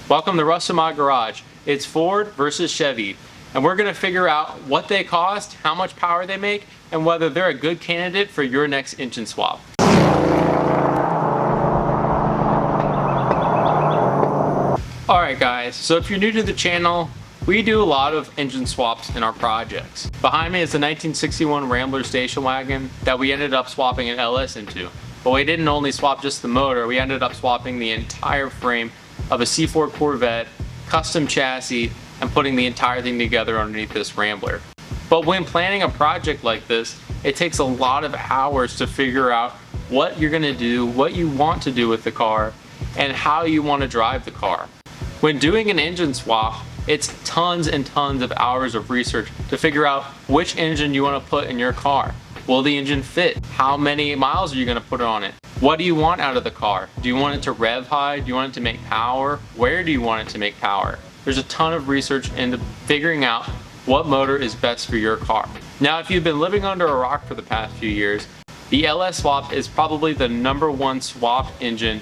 Welcome to Rustomod Garage. It's Ford versus Chevy, and we're going to figure out what they cost, how much power they make, and whether they're a good candidate for your next engine swap. Alright guys, so if you're new to the channel, we do a lot of engine swaps in our projects. Behind me is the 1961 Rambler station wagon that we ended up swapping an LS into. But we didn't only swap just the motor, we ended up swapping the entire frame of a C4 Corvette, custom chassis, and putting the entire thing together underneath this Rambler. But when planning a project like this, it takes a lot of hours to figure out what you're going to do, what you want to do with the car, and how you want to drive the car. When doing an engine swap, it's tons and tons of hours of research to figure out which engine you want to put in your car. Will the engine fit? How many miles are you going to put on it? What do you want out of the car? Do you want it to rev high? Do you want it to make power? Where do you want it to make power? There's a ton of research into figuring out what motor is best for your car. Now, if you've been living under a rock for the past few years, the LS swap is probably the #1 swap engine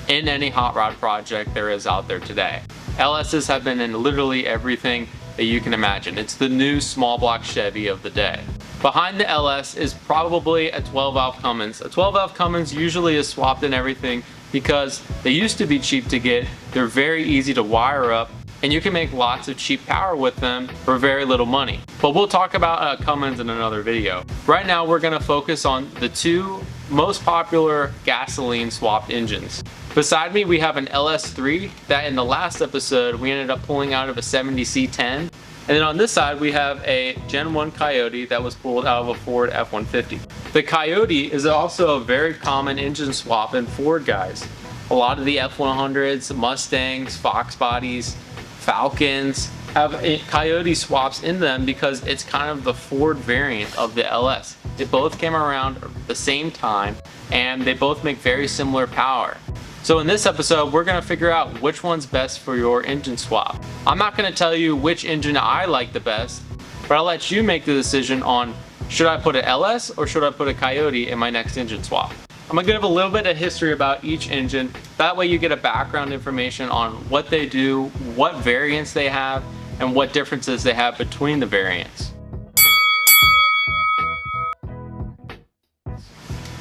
in any hot rod project there is out there today. LSs have been in literally everything that you can imagine. It's the new small block Chevy of the day. Behind the LS is probably a 12-valve Cummins. A 12-valve Cummins usually is swapped in everything because they used to be cheap to get, they're very easy to wire up, and you can make lots of cheap power with them for very little money. But we'll talk about Cummins in another video. Right now we're gonna focus on the two most popular gasoline swapped engines. Beside me we have an LS3 that in the last episode we ended up pulling out of a 70C10. And then on this side we have a Gen 1 Coyote that was pulled out of a Ford F-150. The Coyote is also a very common engine swap in Ford, guys. A lot of the F-100s, Mustangs, Fox bodies, Falcons have Coyote swaps in them because it's kind of the Ford variant of the LS. They both came around at the same time and they both make very similar power. So in this episode, we're going to figure out which one's best for your engine swap. I'm not going to tell you which engine I like the best, but I'll let you make the decision on should I put an LS or should I put a Coyote in my next engine swap. I'm going to give a little bit of history about each engine. That way you get a background information on what they do, what variants they have, and what differences they have between the variants.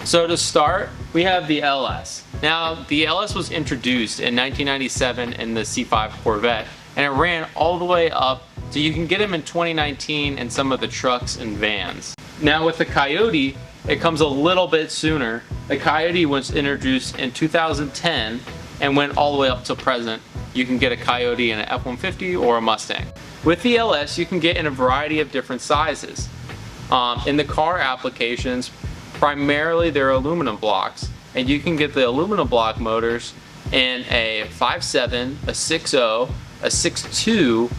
So to start, we have the LS. Now, the LS was introduced in 1997 in the C5 Corvette, and it ran all the way up, so you can get them in 2019 in some of the trucks and vans. Now with the Coyote, it comes a little bit sooner. The Coyote was introduced in 2010 and went all the way up to present. You can get a Coyote in an F-150 or a Mustang. With the LS, you can get in a variety of different sizes. In the car applications, primarily they're aluminum blocks, and you can get the aluminum block motors in a 5.7, a 6.0, a 6.2,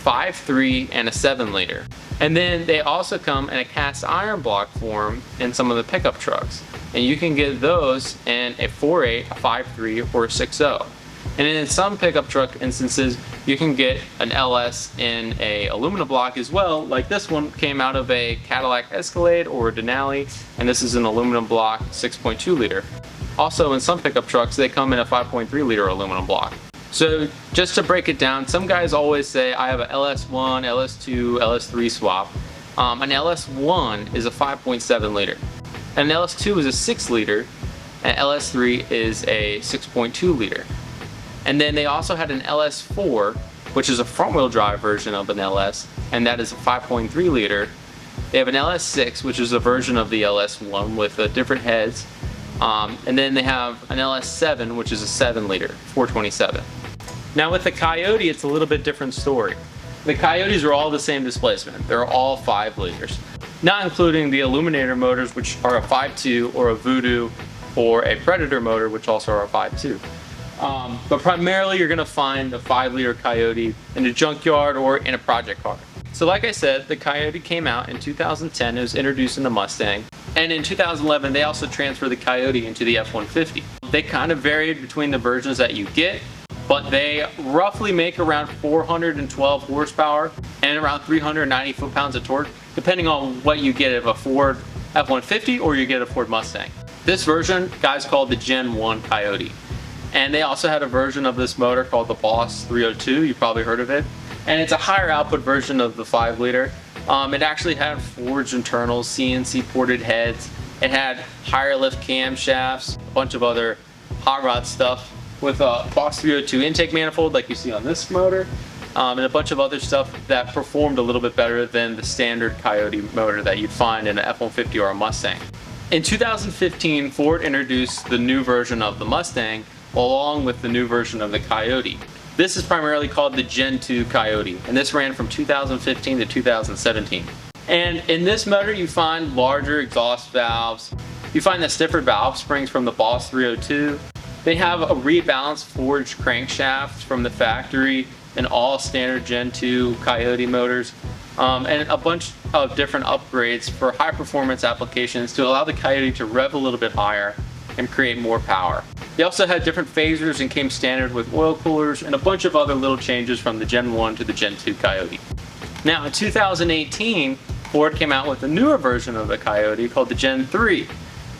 5.3, and a 7-liter. And then they also come in a cast iron block form in some of the pickup trucks. And you can get those in a 4.8, a 5.3, or a 6.0. And in some pickup truck instances, you can get an LS in a aluminum block as well, like this one came out of a Cadillac Escalade or a Denali, and this is an aluminum block 6.2 liter. Also in some pickup trucks, they come in a 5.3 liter aluminum block. So just to break it down, some guys always say I have a LS1, LS2, LS3 swap. An LS1 is a 5.7 liter. An LS2 is a 6 liter, and LS3 is a 6.2 liter. And then they also had an LS4, which is a front-wheel drive version of an LS, and that is a 5.3 liter. They have an LS6, which is a version of the LS1 with different heads. And then they have an LS7, which is a 7 liter, 427. Now with the Coyote, it's a little bit different story. The Coyotes are all the same displacement. They're all 5 liters, not including the Illuminator motors, which are a 5.2, or a Voodoo, or a Predator motor, which also are a 5.2. But primarily you're going to find the 5-liter Coyote in a junkyard or in a project car. So like I said, the Coyote came out in 2010, it was introduced in the Mustang, and in 2011 they also transferred the Coyote into the F-150. They kind of varied between the versions that you get, but they roughly make around 412 horsepower and around 390 foot-pounds of torque, depending on what you get of a Ford F-150 or you get a Ford Mustang. This version, guys, called the Gen 1 Coyote. And they also had a version of this motor called the Boss 302, you probably heard of it. And it's a higher output version of the 5 liter. It actually had forged internals, CNC ported heads. It had higher lift camshafts, a bunch of other hot rod stuff with a Boss 302 intake manifold like you see on this motor, and a bunch of other stuff that performed a little bit better than the standard Coyote motor that you'd find in an F-150 or a Mustang. In 2015, Ford introduced the new version of the Mustang along with the new version of the Coyote. This is primarily called the Gen 2 Coyote, and this ran from 2015 to 2017. And in this motor you find larger exhaust valves, you find the stiffer valve springs from the Boss 302. They have a rebalanced forged crankshaft from the factory in all standard Gen 2 Coyote motors, and a bunch of different upgrades for high performance applications to allow the Coyote to rev a little bit higher and create more power. They also had different phasers and came standard with oil coolers and a bunch of other little changes from the Gen 1 to the Gen 2 Coyote. Now in 2018, Ford came out with a newer version of the Coyote called the Gen 3.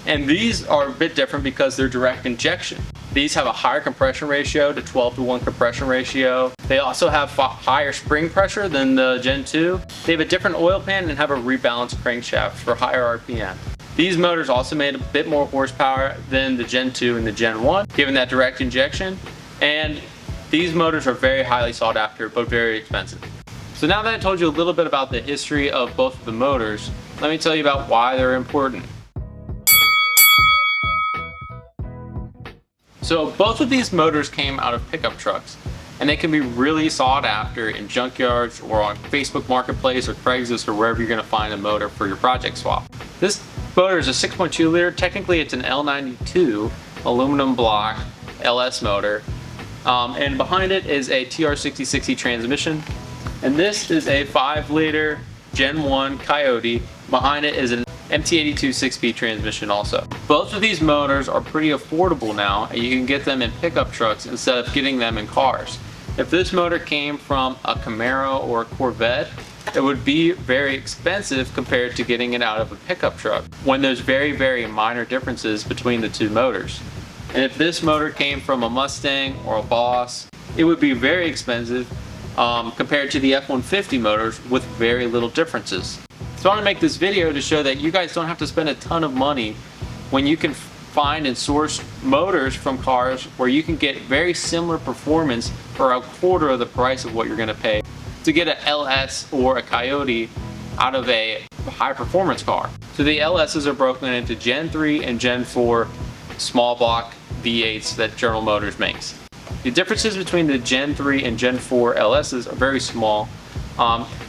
And these are a bit different because they're direct injection. These have a higher compression ratio, to 12:1 compression ratio. They also have higher spring pressure than the Gen 2. They have a different oil pan and have a rebalanced crankshaft for higher RPM. These motors also made a bit more horsepower than the Gen 2 and the Gen 1, given that direct injection. And these motors are very highly sought after, but very expensive. So now that I told you a little bit about the history of both of the motors, let me tell you about why they're important. So both of these motors came out of pickup trucks, and they can be really sought after in junkyards or on Facebook Marketplace or Craigslist or wherever you're going to find a motor for your project swap. This motor is a 6.2 liter. Technically it's an L92 aluminum block LS motor, and behind it is a TR6060 transmission, and this is a 5 liter Gen 1 Coyote. Behind it is an MT82 6-speed transmission also. Both of these motors are pretty affordable now, and you can get them in pickup trucks instead of getting them in cars. If this motor came from a Camaro or a Corvette, it would be very expensive compared to getting it out of a pickup truck, when there's very, very minor differences between the two motors. And if this motor came from a Mustang or a Boss, it would be very expensive compared to the F-150 motors with very little differences. So I want to make this video to show that you guys don't have to spend a ton of money when you can find and source motors from cars where you can get very similar performance for a quarter of the price of what you're going to pay to get an LS or a Coyote out of a high performance car. So the LSs are broken into Gen 3 and Gen 4 small block V8s that General Motors makes. The differences between the Gen 3 and Gen 4 LSs are very small.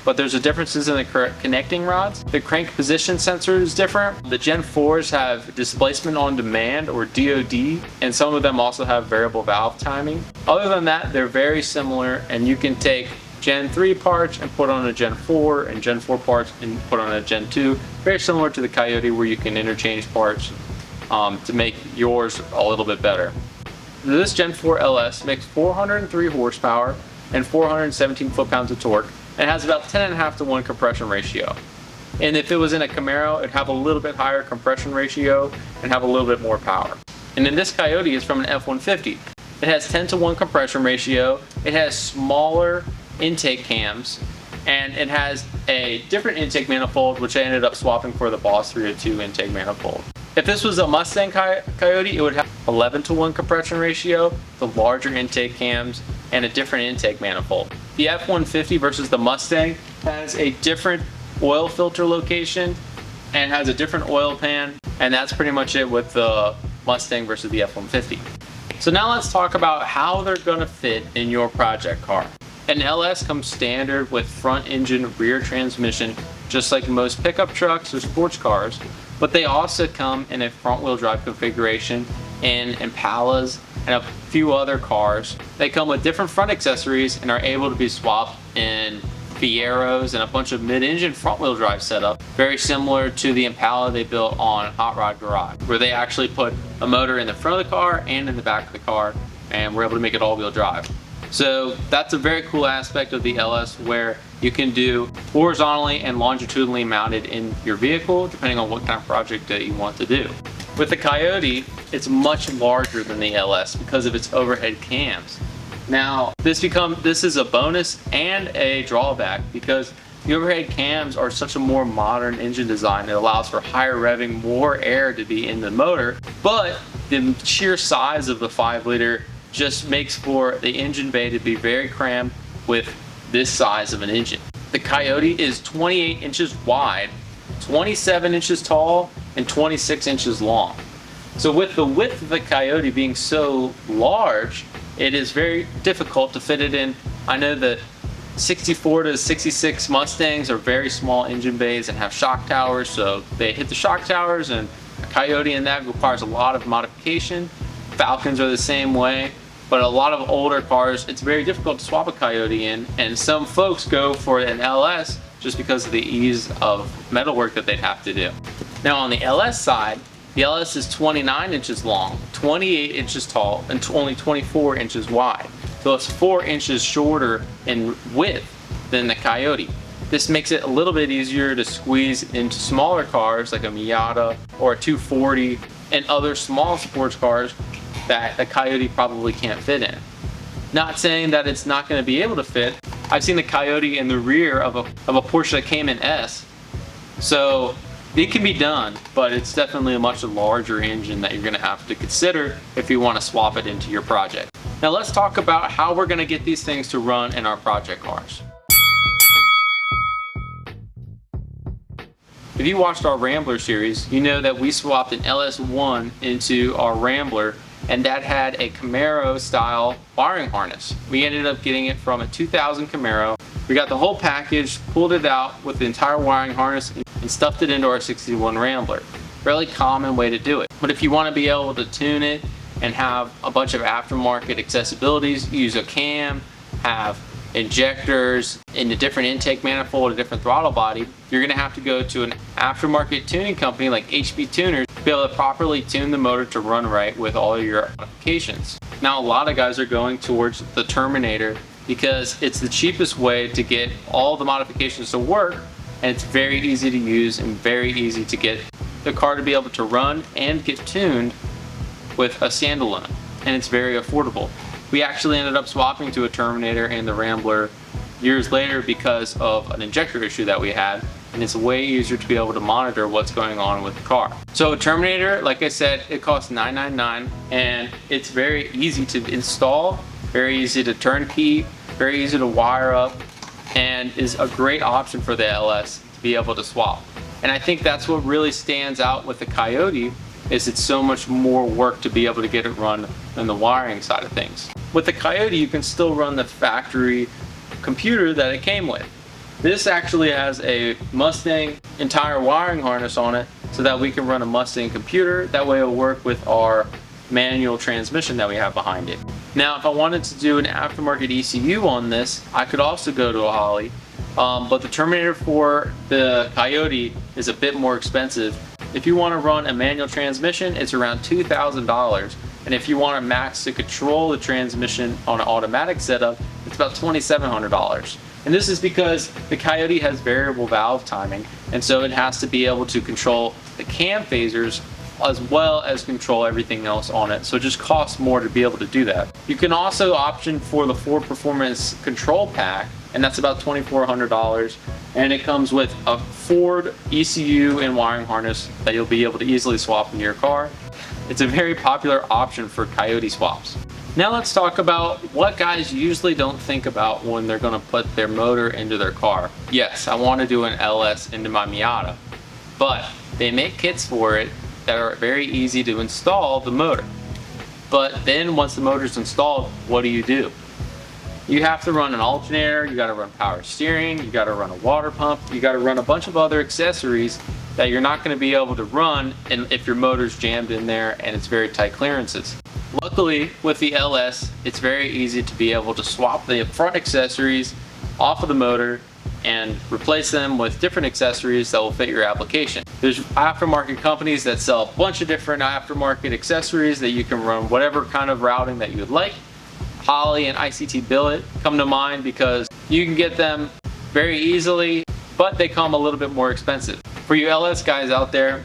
But there's a differences in the connecting rods. The crank position sensor is different. The Gen 4s have displacement on demand, or DOD, and some of them also have variable valve timing. Other than that, they're very similar, and you can take Gen 3 parts and put on a Gen 4, and Gen 4 parts and put on a Gen 2. Very similar to the Coyote, where you can interchange parts to make yours a little bit better. This Gen 4 LS makes 403 horsepower and 417 foot-pounds of torque, and has about 10.5 to 1 compression ratio. And if it was in a Camaro, it'd have a little bit higher compression ratio and have a little bit more power. And then this Coyote is from an F-150. It has 10 to 1 compression ratio, it has smaller intake cams, and it has a different intake manifold, which I ended up swapping for the Boss 302 intake manifold. If this was a Mustang Coyote, it would have 11 to 1 compression ratio, the larger intake cams, and a different intake manifold. The F-150 versus the Mustang has a different oil filter location and has a different oil pan, and that's pretty much it with the Mustang versus the F-150. So now let's talk about how they're going to fit in your project car. An LS comes standard with front engine rear transmission, just like most pickup trucks or sports cars, but they also come in a front wheel drive configuration in Impalas and a few other cars. They come with different front accessories and are able to be swapped in Fieros and a bunch of mid-engine front-wheel drive setup, very similar to the Impala they built on Hot Rod Garage, where they actually put a motor in the front of the car and in the back of the car, and we're able to make it all-wheel drive. So that's a very cool aspect of the LS, where you can do horizontally and longitudinally mounted in your vehicle, depending on what kind of project that you want to do. With the COYOTE, it's much larger than the LS because of its overhead cams. Now, this is a bonus and a drawback because the overhead cams are such a more modern engine design. It allows for higher revving, more air to be in the motor, but the sheer size of the 5-liter just makes for the engine bay to be very cramped with this size of an engine. The COYOTE is 28 inches wide, 27 inches tall, and 26 inches long. So with the width of the COYOTE being so large, it is very difficult to fit it in. I know that 64 to 66 Mustangs are very small engine bays and have shock towers, so they hit the shock towers, and a COYOTE in that requires a lot of modification. Falcons are the same way, but a lot of older cars, it's very difficult to swap a COYOTE in, and some folks go for an LS just because of the ease of metalwork that they'd have to do. Now on the LS side, the LS is 29 inches long, 28 inches tall, and only 24 inches wide. So it's 4 inches shorter in width than the COYOTE. This makes it a little bit easier to squeeze into smaller cars like a Miata or a 240 and other small sports cars that the COYOTE probably can't fit in. Not saying that it's not going to be able to fit. I've seen the COYOTE in the rear of a Porsche Cayman S. So it can be done, but it's definitely a much larger engine that you're going to have to consider if you want to swap it into your project. Now let's talk about how we're going to get these things to run in our project cars. If you watched our Rambler series, you know that we swapped an LS1 into our Rambler, and that had a Camaro style wiring harness. We ended up getting it from a 2000 Camaro. We got the whole package, pulled it out with the entire wiring harness, and stuffed it into our 61 Rambler. Fairly common way to do it. But if you want to be able to tune it and have a bunch of aftermarket accessibilities, use a cam, have injectors in a different intake manifold, a different throttle body, you're going to have to go to an aftermarket tuning company like HB Tuners to be able to properly tune the motor to run right with all your modifications. Now a lot of guys are going towards the Terminator because it's the cheapest way to get all the modifications to work, and it's very easy to use and very easy to get the car to be able to run and get tuned with a standalone, and it's very affordable. We actually ended up swapping to a Terminator and the Rambler years later because of an injector issue that we had, and it's way easier to be able to monitor what's going on with the car. So a Terminator, like I said, it costs $999, and it's very easy to install, very easy to turnkey, very easy to wire up, and is a great option for the LS to be able to swap. And I think that's what really stands out with the COYOTE, is it's so much more work to be able to get it run than the wiring side of things. With the COYOTE, you can still run the factory computer that it came with. This actually has a Mustang entire wiring harness on it so that we can run a Mustang computer. That way it'll work with our manual transmission that we have behind it. Now if I wanted to do an aftermarket ECU on this, I could also go to a Holley, but the Terminator for the COYOTE is a bit more expensive. If you want to run a manual transmission, it's around $2,000, and if you want a max to control the transmission on an automatic setup, it's about $2,700. And this is because the COYOTE has variable valve timing, and so it has to be able to control the cam phasers as well as control everything else on it, so it just costs more to be able to do that. You can also option for the Ford Performance Control Pack, and that's about $2,400, and it comes with a Ford ECU and wiring harness that you'll be able to easily swap into your car. It's a very popular option for COYOTE swaps. Now let's talk about what guys usually don't think about when they're going to put their motor into their car. Yes, I want to do an LS into my Miata, but they make kits for it that are very easy to install the motor. But then once the motor's installed, what do? You have to run an alternator, you got to run power steering, you got to run a water pump, you got to run a bunch of other accessories that you're not going to be able to run if your motor's jammed in there and it's very tight clearances. Luckily with the LS, it's very easy to be able to swap the front accessories off of the motor and replace them with different accessories that will fit your application. There's aftermarket companies that sell a bunch of different aftermarket accessories that you can run whatever kind of routing that you would like. Holley and ICT Billet come to mind because you can get them very easily, but they come a little bit more expensive. For you LS guys out there,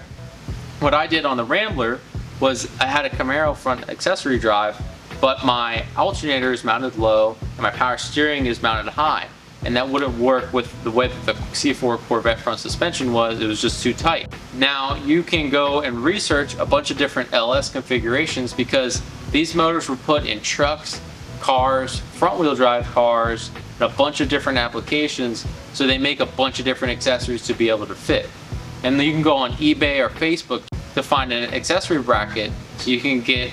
What I did on the Rambler was I had a Camaro front accessory drive, but my alternator is mounted low and my power steering is mounted high. And that wouldn't work with the way that the C4 Corvette front suspension was. It was just too tight. Now you can go and research a bunch of different LS configurations because these motors were put in trucks, cars, front wheel drive cars, and a bunch of different applications, so they make a bunch of different accessories to be able to fit. And then you can go on eBay or Facebook to find an accessory bracket so you can get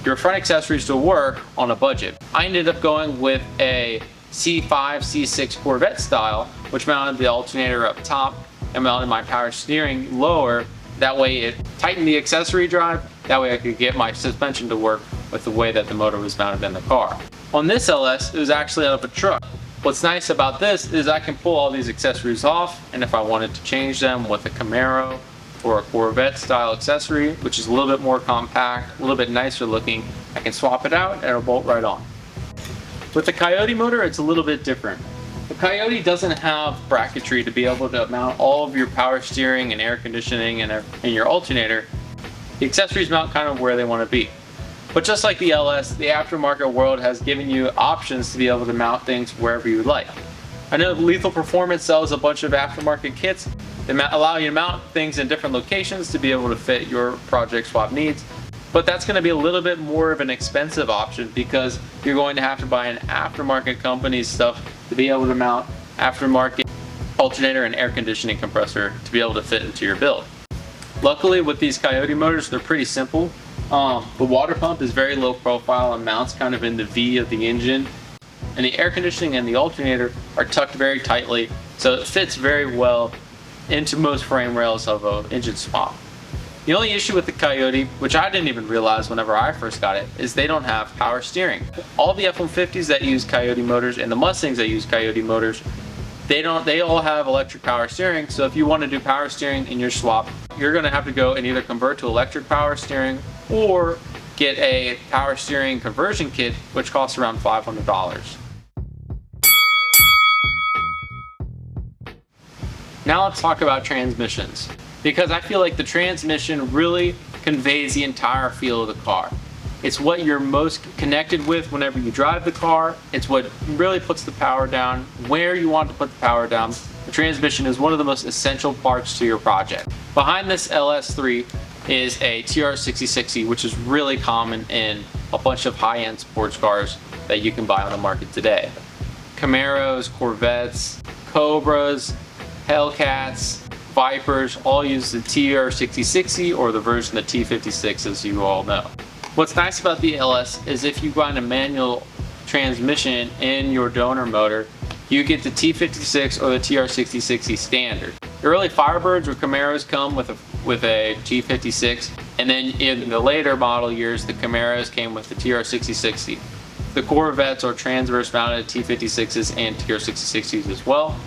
your front accessories to work on a budget. I ended up going with a C5, C6 Corvette style, which mounted the alternator up top and mounted my power steering lower. That way it tightened the accessory drive. That way I could get my suspension to work with the way that the motor was mounted in the car. On this LS, it was actually out of a truck. What's nice about this is I can pull all these accessories off, and if I wanted to change them with a Camaro or a Corvette style accessory, which is a little bit more compact, a little bit nicer looking, I can swap it out and it'll bolt right on. With the COYOTE motor, it's a little bit different. The COYOTE doesn't have bracketry to be able to mount all of your power steering and air conditioning and your alternator. The accessories mount kind of where they want to be. But just like the LS, the aftermarket world has given you options to be able to mount things wherever you would like. I know Lethal Performance sells a bunch of aftermarket kits that allow you to mount things in different locations to be able to fit your project swap needs. But that's going to be a little bit more of an expensive option because you're going to have to buy an aftermarket company's stuff to be able to mount aftermarket alternator and air conditioning compressor to be able to fit into your build. Luckily with these COYOTE motors, they're pretty simple. The water pump is very low profile and mounts kind of in the V of the engine. And the air conditioning and the alternator are tucked very tightly, so it fits very well into most frame rails of an engine swap. The only issue with the COYOTE, which I didn't even realize whenever I first got it, is they don't have power steering. All the F-150s that use COYOTE motors and the Mustangs that use COYOTE motors, they all have electric power steering. So if you want to do power steering in your swap, you're going to have to go and either convert to electric power steering or get a power steering conversion kit, which costs around $500. Now let's talk about transmissions, because I feel like the transmission really conveys the entire feel of the car. It's what you're most connected with whenever you drive the car. It's what really puts the power down, where you want to put the power down. The transmission is one of the most essential parts to your project. Behind this LS3 is a TR6060, which is really common in a bunch of high-end sports cars that you can buy on the market today. Camaros, Corvettes, Cobras, Hellcats, Vipers all use the TR6060 or the version of the T56, as you all know. What's nice about the LS is if you run a manual transmission in your donor motor, you get the T56 or the TR6060 standard. The early Firebirds or Camaros come with a T56, and then in the later model years, the Camaros came with the TR6060. The Corvettes are transverse mounted T56s and TR6060s as well,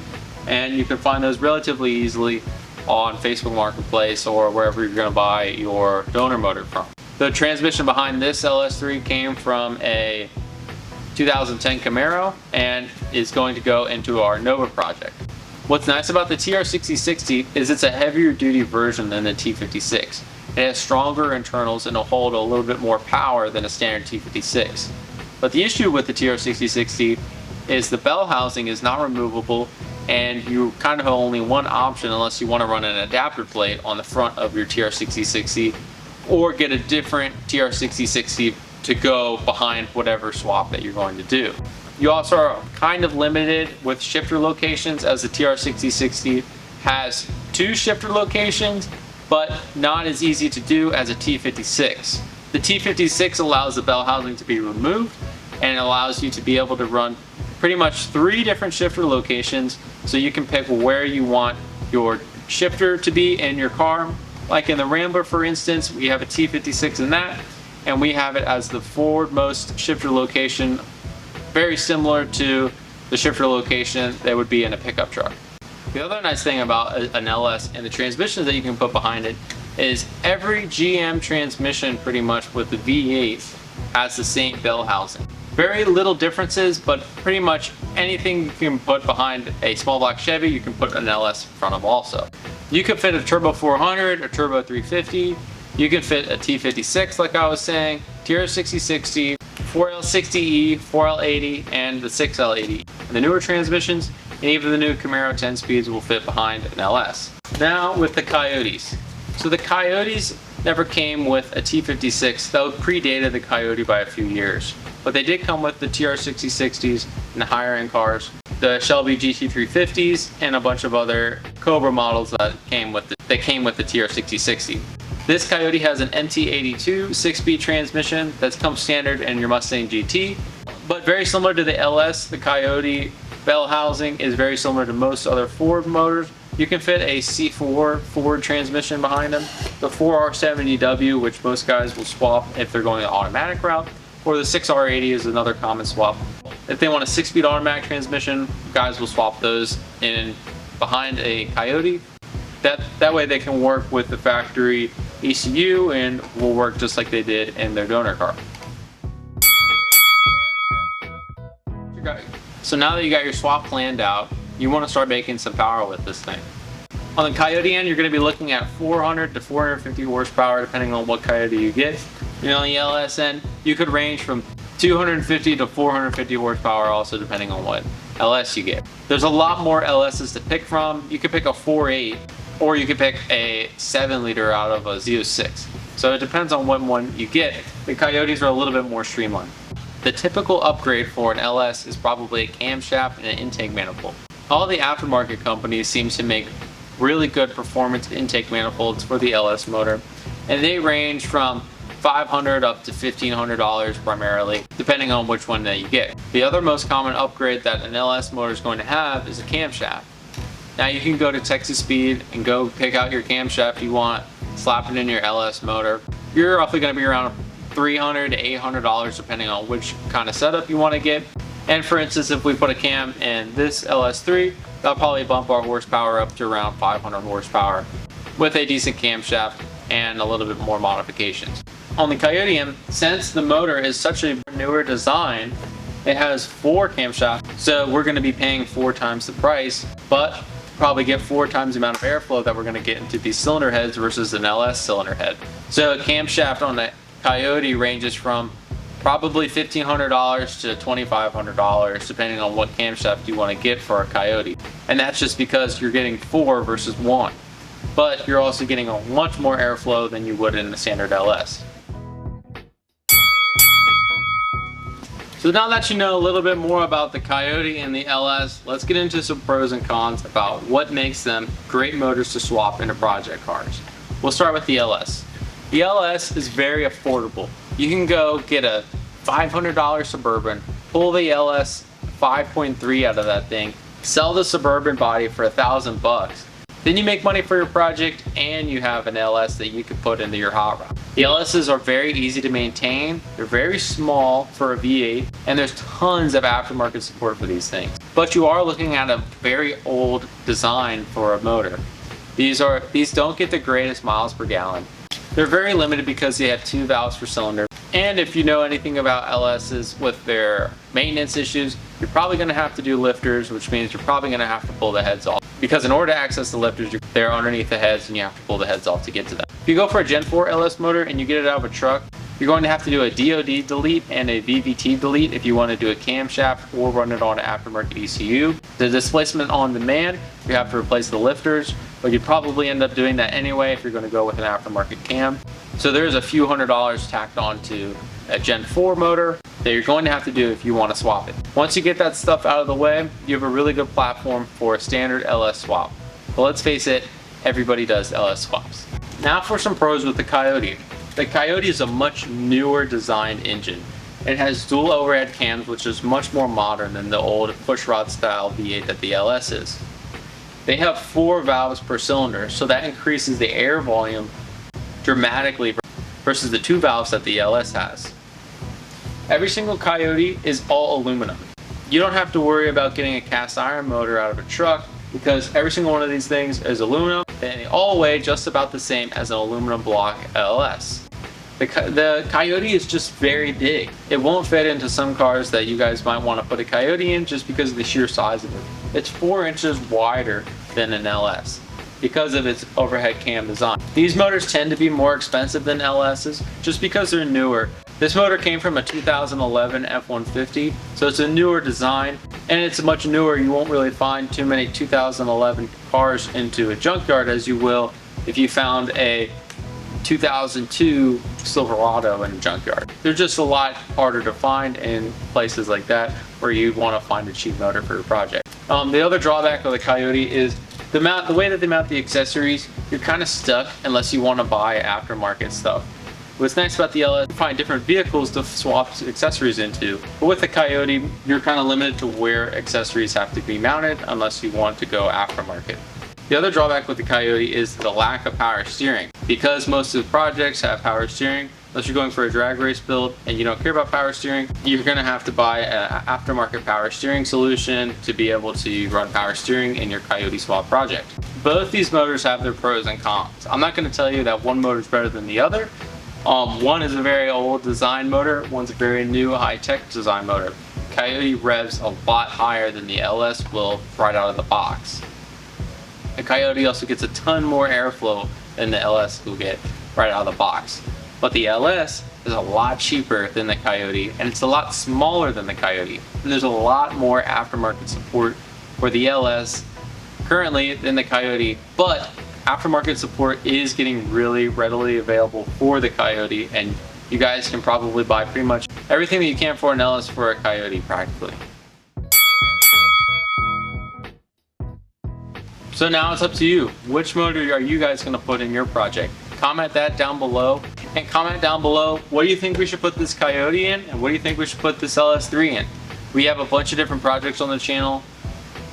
and you can find those relatively easily on Facebook Marketplace or wherever you're going to buy your donor motor from. The transmission behind this LS3 came from a 2010 Camaro and is going to go into our Nova project. What's nice about the TR6060 is it's a heavier duty version than the T56. It has stronger internals and will hold a little bit more power than a standard T56. But the issue with the TR6060 is the bell housing is not removable, and you kind of have only one option unless you want to run an adapter plate on the front of your TR6060 or get a different TR6060 to go behind whatever swap that you're going to do. You also are kind of limited with shifter locations, as the TR6060 has 2 shifter locations, but not as easy to do as a T56. The T56 allows the bell housing to be removed, and it allows you to be able to run pretty much 3 different shifter locations, so you can pick where you want your shifter to be in your car. Like in the Rambler, for instance, we have a T56 in that, and we have it as the forwardmost shifter location, very similar to the shifter location that would be in a pickup truck. The other nice thing about an LS and the transmissions that you can put behind it is every GM transmission pretty much with the V8 has the same bell housing. Very little differences, but pretty much anything you can put behind a small block Chevy, you can put an LS in front of also. You could fit a turbo 400, a turbo 350. You can fit a T56 like I was saying, TR6060, 4L60E, 4L80, and the 6L80. And the newer transmissions and even the new Camaro 10 speeds will fit behind an LS. Now with the Coyotes. So the Coyotes never came with a T56, though predated the Coyote by a few years. But they did come with the TR6060s and the higher end cars, the Shelby GT350s, and a bunch of other Cobra models that came with the TR6060. This Coyote has an MT82 6-speed transmission that's come standard in your Mustang GT, but very similar to the LS, the Coyote bell housing is very similar to most other Ford motors. You can fit a C4 Ford transmission behind them, the 4R70W, which most guys will swap if they're going the automatic route, or the 6R80 is another common swap. If they want a 6-speed automatic transmission, guys will swap those in behind a Coyote. That way they can work with the factory ECU and will work just like they did in their donor car. So now that you got your swap planned out, you want to start making some power with this thing. On the Coyote end, you're going to be looking at 400 to 450 horsepower depending on what Coyote you get. And on the LS end, you could range from 250 to 450 horsepower also depending on what LS you get. There's a lot more LSs to pick from. You could pick a 4.8 or you could pick a 7 liter out of a Z06. So it depends on what one you get. The Coyotes are a little bit more streamlined. The typical upgrade for an LS is probably a camshaft and an intake manifold. All the aftermarket companies seem to make really good performance intake manifolds for the LS motor, and they range from $500 up to $1,500 primarily, depending on which one that you get. The other most common upgrade that an LS motor is going to have is a camshaft. Now you can go to Texas Speed and go pick out your camshaft you want, slap it in your LS motor. You're roughly going to be around $300 to $800 depending on which kind of setup you want to get. And for instance, if we put a cam in this LS3, that'll probably bump our horsepower up to around 500 horsepower with a decent camshaft and a little bit more modifications. On the Coyote end, since the motor is such a newer design, it has 4 camshafts, so we're going to be paying 4 times the price, but probably get 4 times the amount of airflow that we're going to get into these cylinder heads versus an LS cylinder head. So a camshaft on the Coyote ranges from probably $1,500 to $2,500 depending on what camshaft you want to get for a Coyote. And that's just because you're getting 4 versus 1. But you're also getting a much more airflow than you would in the standard LS. So now that you know a little bit more about the Coyote and the LS, let's get into some pros and cons about what makes them great motors to swap into project cars. We'll start with the LS. The LS is very affordable. You can go get a $500 Suburban, pull the LS 5.3 out of that thing, sell the Suburban body for $1,000 Then you make money for your project and you have an LS that you can put into your hot rod. The LSs are very easy to maintain, they're very small for a V8, and there's tons of aftermarket support for these things. But you are looking at a very old design for a motor. These don't get the greatest miles per gallon. They're very limited because they have 2 valves per cylinder. And if you know anything about LSs with their maintenance issues, you're probably going to have to do lifters, which means you're probably going to have to pull the heads off. Because in order to access the lifters, they're underneath the heads and you have to pull the heads off to get to them. If you go for a Gen 4 LS motor and you get it out of a truck, you're going to have to do a DOD delete and a VVT delete if you want to do a camshaft or run it on an aftermarket ECU. The displacement on demand, you have to replace the lifters, but you'd probably end up doing that anyway if you're going to go with an aftermarket cam. So there's a few $100s tacked onto a Gen 4 motor that you're going to have to do if you want to swap it. Once you get that stuff out of the way, you have a really good platform for a standard LS swap. But let's face it, everybody does LS swaps. Now for some pros with the Coyote. The Coyote is a much newer designed engine. It has dual overhead cams, which is much more modern than the old pushrod style V8 that the LS is. They have 4 valves per cylinder, so that increases the air volume dramatically versus the 2 valves that the LS has. Every single Coyote is all aluminum. You don't have to worry about getting a cast iron motor out of a truck because every single one of these things is aluminum and they all weigh just about the same as an aluminum block LS. The Coyote is just very big. It won't fit into some cars that you guys might want to put a Coyote in just because of the sheer size of it. It's 4 inches wider than an LS. because of its overhead cam design. These motors tend to be more expensive than LS's just because they're newer. This motor came from a 2011 F-150, so it's a newer design, and it's much newer. You won't really find too many 2011 cars into a junkyard as you will if you found a 2002 Silverado in a junkyard. They're just a lot harder to find in places like that where you want to find a cheap motor for your project. The other drawback of the Coyote is the way that they mount the accessories. You're kind of stuck unless you want to buy aftermarket stuff. What's nice about the LS, you find different vehicles to swap accessories into, but with the Coyote, you're kind of limited to where accessories have to be mounted unless you want to go aftermarket. The other drawback with the Coyote is the lack of power steering. Because most of the projects have power steering, unless you're going for a drag race build and you don't care about power steering, you're going to have to buy an aftermarket power steering solution to be able to run power steering in your Coyote swap project. Both these motors have their pros and cons. I'm not going to tell you that one motor is better than the other. One is a very old design motor, one's a very new high-tech design motor. Coyote revs a lot higher than the LS will right out of the box. The Coyote also gets a ton more airflow than the LS will get right out of the box. But the LS is a lot cheaper than the Coyote, and it's a lot smaller than the Coyote. And there's a lot more aftermarket support for the LS currently than the Coyote, but aftermarket support is getting really readily available for the Coyote, and you guys can probably buy pretty much everything that you can for an LS for a Coyote practically. So now it's up to you. Which motor are you guys going to put in your project? Comment that down below, and comment down below what do you think we should put this Coyote in, and what do you think we should put this LS3 in. We have a bunch of different projects on the channel.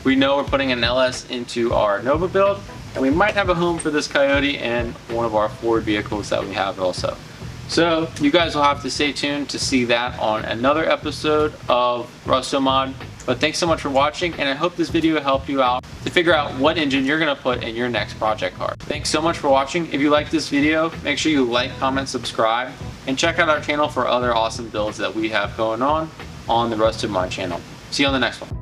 We know we're putting an LS into our Nova build, and we might have a home for this Coyote and one of our Ford vehicles that we have also. So you guys will have to stay tuned to see that on another episode of Rustomod. But thanks so much for watching, and I hope this video helped you out to figure out what engine you're going to put in your next project car. Thanks so much for watching. If you like this video, make sure you like, comment, subscribe, and check out our channel for other awesome builds that we have going on the Rustomod channel. See you on the next one.